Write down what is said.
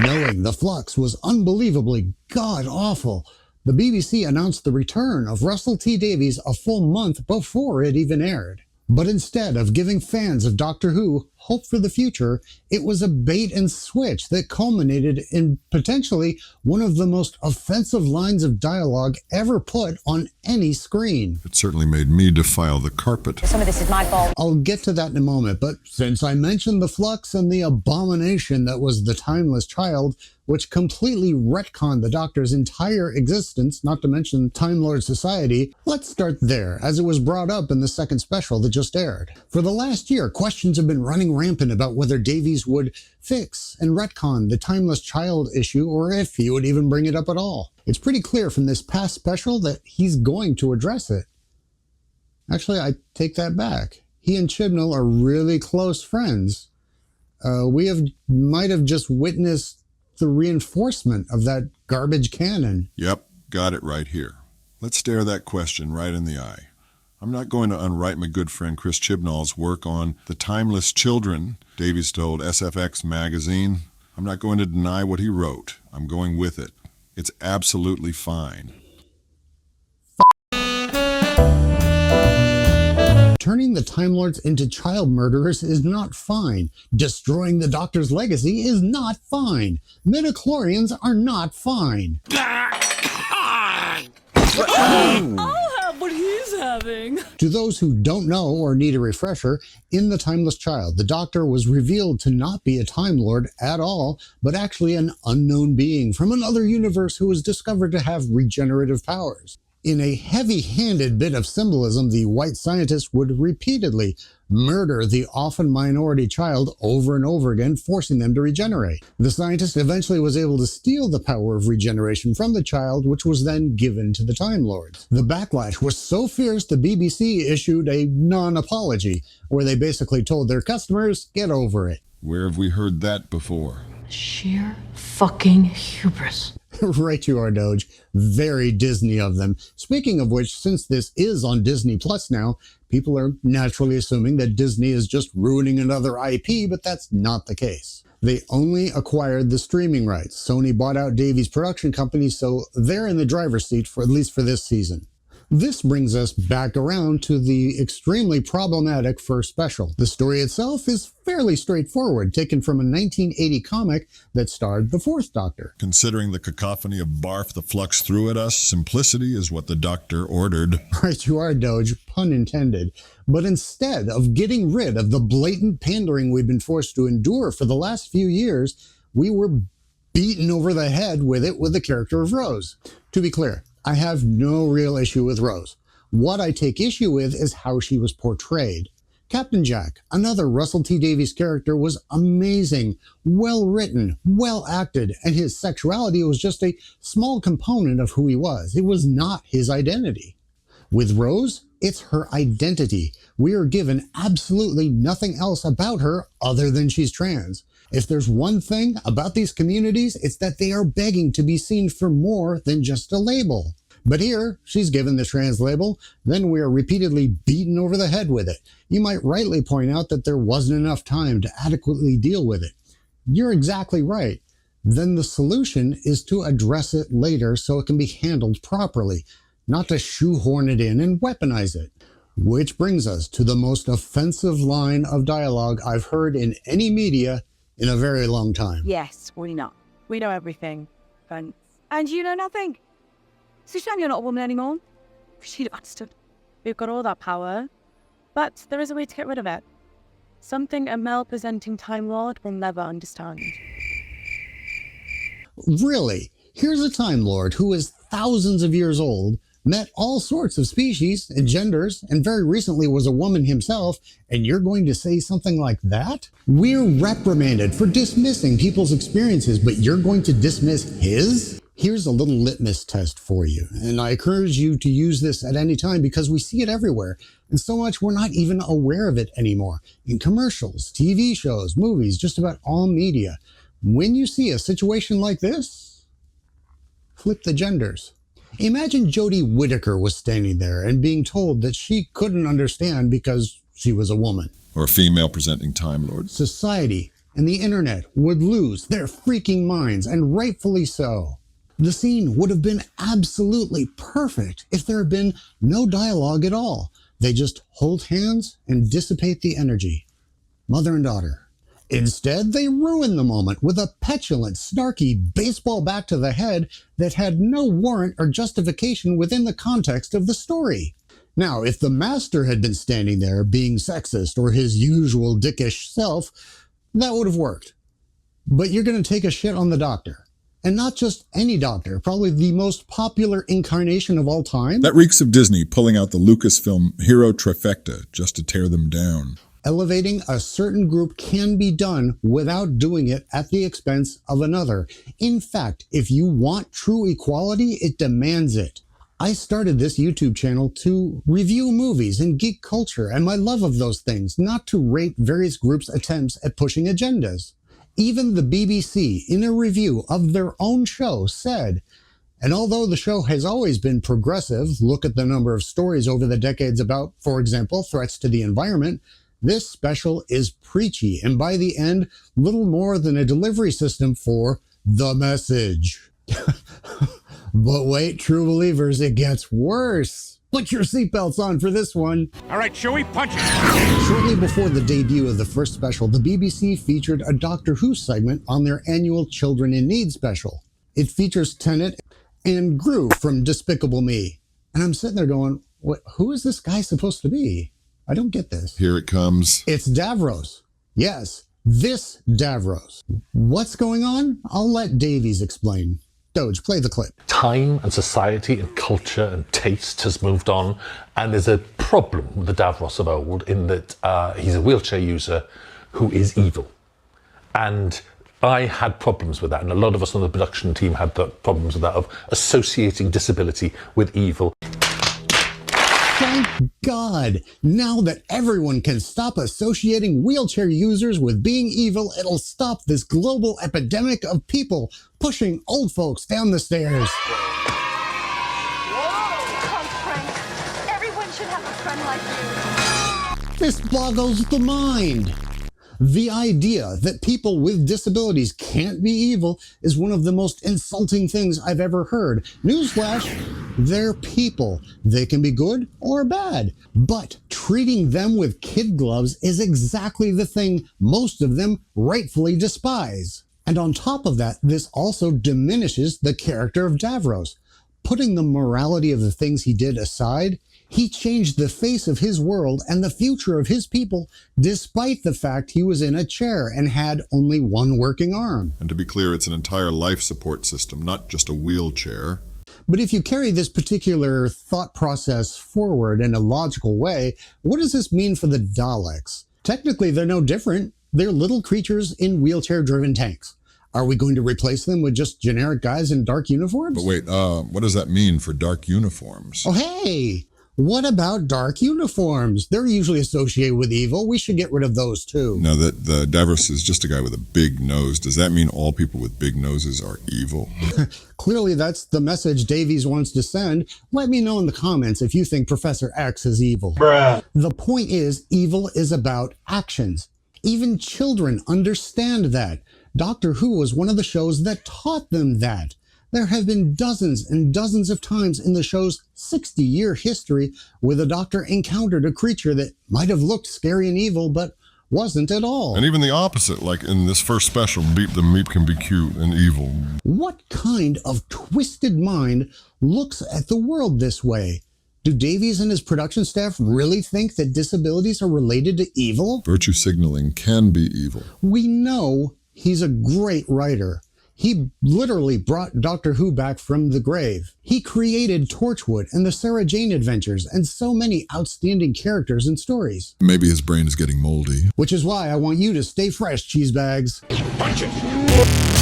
Knowing the flux was unbelievably god-awful, the BBC announced the return of Russell T Davies a full month before it even aired. But instead of giving fans of Doctor Who hope for the future, it was a bait and switch that culminated in potentially one of the most offensive lines of dialogue ever put on any screen. It certainly made me defile the carpet. Some of this is my fault. I'll get to that in a moment, but since I mentioned the flux and the abomination that was the Timeless Child, which completely retconned the Doctor's entire existence, not to mention Time Lord society, let's start there, as it was brought up in the second special that just aired. For the last year, questions have been running rampant about whether Davies would fix and retcon the Timeless Child issue, or if he would even bring it up at all. It's pretty clear from this past special that he's going to address it. Actually, I take that back. He and Chibnall are really close friends. Might have just witnessed the reinforcement of that garbage canon. Yep, got it right here. Let's stare that question right in the eye. I'm not going to unwrite my good friend Chris Chibnall's work on the Timeless Children, Davies told SFX magazine. I'm not going to deny what he wrote. I'm going with it. It's absolutely fine. Turning the Time Lords into child murderers is not fine. Destroying the Doctor's legacy is not fine. Midichlorians are not fine. I'll have what he's having. To those who don't know or need a refresher, in The Timeless Child, the Doctor was revealed to not be a Time Lord at all, but actually an unknown being from another universe who was discovered to have regenerative powers. In a heavy-handed bit of symbolism, the white scientist would repeatedly murder the often minority child over and over again, forcing them to regenerate. The scientist eventually was able to steal the power of regeneration from the child, which was then given to the Time Lords. The backlash was so fierce the BBC issued a non-apology, where they basically told their customers, get over it. Where have we heard that before? Sheer fucking hubris. Right you are, Doge. Very Disney of them. Speaking of which, since this is on Disney Plus now, people are naturally assuming that Disney is just ruining another IP, but that's not the case. They only acquired the streaming rights. Sony bought out Davies' production company, so they're in the driver's seat for at least for this season. This brings us back around to the extremely problematic first special. The story itself is fairly straightforward, taken from a 1980 comic that starred the Fourth Doctor. Considering the cacophony of barf the flux threw at us, simplicity is what the Doctor ordered. Right you are, Doge, pun intended. But instead of getting rid of the blatant pandering we've been forced to endure for the last few years, we were beaten over the head with it with the character of Rose. To be clear, I have no real issue with Rose. What I take issue with is how she was portrayed. Captain Jack, another Russell T Davies character, was amazing, well written, well acted, and his sexuality was just a small component of who he was. It was not his identity. With Rose, it's her identity. We are given absolutely nothing else about her other than she's trans. If there's one thing about these communities, it's that they are begging to be seen for more than just a label. But here, she's given the trans label, then we are repeatedly beaten over the head with it. You might rightly point out that there wasn't enough time to adequately deal with it. You're exactly right. Then the solution is to address it later so it can be handled properly, not to shoehorn it in and weaponize it. Which brings us to the most offensive line of dialogue I've heard in any media in a very long time. Yes, we know. We know everything. And you know nothing. It's a shame you're not a woman anymore. She'd understood. We've got all that power, but there is a way to get rid of it. Something a male-presenting Time Lord will never understand. Really? Here's a Time Lord who is thousands of years old, met all sorts of species and genders, and very recently was a woman himself, and you're going to say something like that? We're reprimanded for dismissing people's experiences, but you're going to dismiss his? Here's a little litmus test for you, and I encourage you to use this at any time because we see it everywhere, and so much we're not even aware of it anymore. In commercials, TV shows, movies, just about all media. When you see a situation like this, flip the genders. Imagine Jodie Whittaker was standing there and being told that she couldn't understand because she was a woman. Or a female presenting Time Lord. Society and the internet would lose their freaking minds, and rightfully so. The scene would have been absolutely perfect if there had been no dialogue at all. They just hold hands and dissipate the energy. Mother and daughter. Instead, they ruin the moment with a petulant, snarky baseball bat to the head that had no warrant or justification within the context of the story. Now, if the master had been standing there being sexist or his usual dickish self, that would have worked. But you're going to take a shit on the doctor. And not just any doctor, probably the most popular incarnation of all time. That reeks of Disney pulling out the Lucasfilm hero trifecta just to tear them down. Elevating a certain group can be done without doing it at the expense of another. In fact, if you want true equality, it demands it. I started this YouTube channel to review movies and geek culture and my love of those things, not to rate various groups' attempts at pushing agendas. Even the BBC, in a review of their own show, said, and although the show has always been progressive, look at the number of stories over the decades about, for example, threats to the environment, this special is preachy and by the end, little more than a delivery system for the message. But wait, true believers, it gets worse. Put your seatbelts on for this one. All right, shall we punch it? Shortly before the debut of the first special, the BBC featured a Doctor Who segment on their annual Children in Need special. It features Tennant and Gru from Despicable Me. And I'm sitting there going, who is this guy supposed to be? I don't get this. Here it comes. It's Davros. Yes, this Davros. What's going on? I'll let Davies explain. Doge, play the clip. Time and society and culture and taste has moved on, and there's a problem with the Davros of old in that he's a wheelchair user who is evil. And I had problems with that, and a lot of us on the production team had the problems with that, of associating disability with evil. Thank God! Now that everyone can stop associating wheelchair users with being evil, it'll stop this global epidemic of people pushing old folks down the stairs. Come, Frank. Everyone should have a friend like you. This boggles the mind. The idea that people with disabilities can't be evil is one of the most insulting things I've ever heard. Newsflash, they're people. They can be good or bad. But treating them with kid gloves is exactly the thing most of them rightfully despise. And on top of that, this also diminishes the character of Davros. Putting the morality of the things he did aside, he changed the face of his world and the future of his people, despite the fact he was in a chair and had only one working arm. And to be clear, it's an entire life support system, not just a wheelchair. But if you carry this particular thought process forward in a logical way, what does this mean for the Daleks? Technically, they're no different. They're little creatures in wheelchair-driven tanks. Are we going to replace them with just generic guys in dark uniforms? But wait, what does that mean for dark uniforms? Oh, hey! What about dark uniforms? They're usually associated with evil. We should get rid of those too. Now that the Davros is just a guy with a big nose, does that mean all people with big noses are evil? Clearly that's the message Davies wants to send. Let me know in the comments if you think Professor X is evil. Bruh. The point is, evil is about actions. Even children understand that. Doctor Who was one of the shows that taught them that. There have been dozens and dozens of times in the show's 60-year history where the Doctor encountered a creature that might have looked scary and evil, but wasn't at all. And even the opposite, like in this first special, Beep the Meep can be cute and evil. What kind of twisted mind looks at the world this way? Do Davies and his production staff really think that disabilities are related to evil? Virtue signaling can be evil. We know he's a great writer. He literally brought Doctor Who back from the grave. He created Torchwood and the Sarah Jane Adventures and so many outstanding characters and stories. Maybe his brain is getting moldy. Which is why I want you to stay fresh, cheesebags. Punch it.